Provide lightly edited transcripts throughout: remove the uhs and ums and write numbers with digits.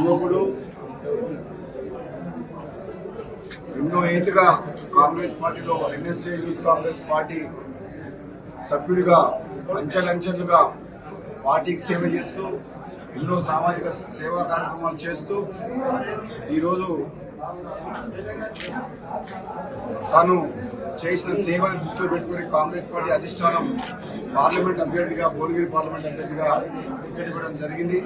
యువకుడు ఎన్నో ఏళ్లుగా కాంగ్రెస్ పార్టీలో ఎన్ఎస్ఏ యూత్ కాంగ్రెస్ పార్టీ సభ్యుడిగా అంచెలంచెలుగా పార్టీకి సేవ చేస్తూ ఎన్నో సామాజిక సేవా కార్యక్రమాలు చేస్తూ ఈరోజు తాను చేసిన సేవను దృష్టిలో పెట్టుకుని కాంగ్రెస్ పార్టీ అధిష్టానం పార్లమెంట్ అభ్యర్థిగా భువనగిరి పార్లమెంట్ అభ్యర్థిగా టికెట్ ఇవ్వడం జరిగింది.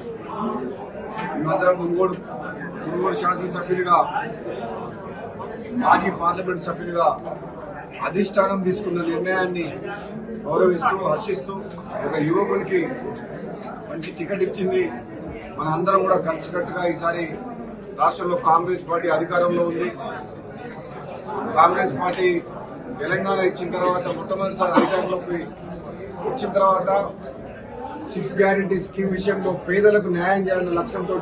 మేమందరం మునుగోడు శాసనసభ్యులుగా మాజీ పార్లమెంట్ సభ్యులుగా అధిష్టానం తీసుకున్న నిర్ణయాన్ని గౌరవిస్తూ హర్షిస్తూ ఒక యువకునికి మంచి టికెట్ ఇచ్చింది. మన అందరం కూడా కలిసికట్టుగా ఈసారి రాష్ట్రంలో కాంగ్రెస్ పార్టీ అధికారంలో ఉంది. కాంగ్రెస్ పార్టీ తెలంగాణ ఇచ్చిన తర్వాత మొట్టమొదటిసారి అధికారంలోకి వచ్చిన తర్వాత 6 గ్యారంటీ స్కీమ్ విషయంలో పేదలకు న్యాయం చేయాలన్న లక్ష్యంతో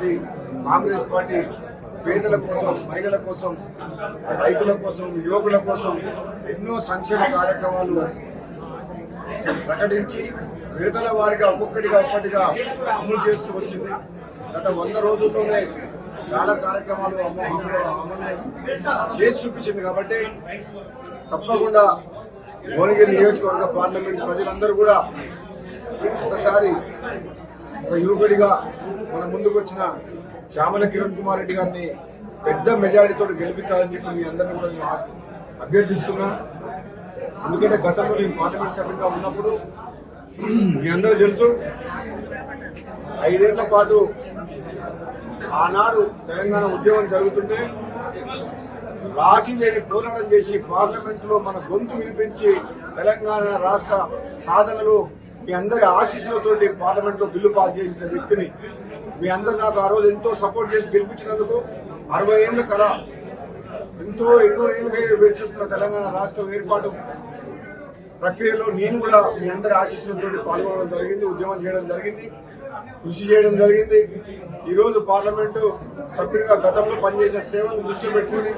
కాంగ్రెస్ పార్టీ పేదల కోసం, మహిళల కోసం, రైతుల కోసం, యువకుల కోసం ఎన్నో సంక్షేమ కార్యక్రమాలు ప్రకటించి విడుదల వారిగా ఒక్కొక్కటిగా అమలు చేస్తూ వచ్చింది. గత 100 రోజుల్లోనే చాలా కార్యక్రమాలు అమలు చేసి చూపించింది. కాబట్టి తప్పకుండా భువనగిరి నియోజకవర్గ పార్లమెంట్ ప్రజలందరూ కూడా ఒకసారి ఒక యువకుడిగా మన ముందుకు వచ్చిన చామల కిరణ్ కుమార్ రెడ్డి గారిని పెద్ద మెజారిటీతో గెలిపించాలని చెప్పి మీ అందరినీ కూడా నేను అభ్యర్థిస్తున్నా. ఎందుకంటే గతంలో నేను పార్లమెంట్ సభ్యుడిగా ఉన్నప్పుడు మీ అందరూ తెలుసు 5 ఏళ్ల పాటు ఆనాడు తెలంగాణ ఉద్యమం జరుగుతుంటే రాజీ లేని పోరాటం చేసి పార్లమెంట్ లో మన గొంతు వినిపించి తెలంగాణ రాష్ట్ర సాధనలు మీ అందరి ఆశీస్సులతోటి పార్లమెంట్ లో బిల్లు పాస్ చేసిన వ్యక్తిని మీ అందరు నాకు ఆ రోజు ఎంతో సపోర్ట్ చేసి గెలిపించినందుకు 60 ఏళ్ల కళ ఎన్నో ఏళ్ళుగా వేచిస్తున్న తెలంగాణ రాష్ట్రం ఏర్పాటు ప్రక్రియలో నేను కూడా మీ అందరి ఆశీస్సులతో పాల్గొనడం జరిగింది, ఉద్యమం చేయడం జరిగింది, కృషి చేయడం జరిగింది. ఈరోజు పార్లమెంటు సభ్యుడిగా గతంలో పనిచేసే సేవలను దృష్టిలో పెట్టుకుని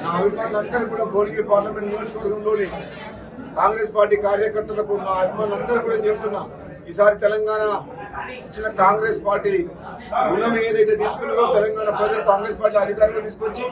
నా అభిమానులందరూ కూడా భువనగిరి పార్లమెంట్ నియోజకవర్గంలోని కాంగ్రెస్ పార్టీ కార్యకర్తలకు నా అభిమానులందరూ కూడా చెబుతున్నా, ఈసారి తెలంగాణ ఇచ్చిన కాంగ్రెస్ పార్టీ రుణం ఏదైతే తీసుకున్నారో తెలంగాణ ప్రజలు కాంగ్రెస్ పార్టీ అధికారంలో తీసుకొచ్చి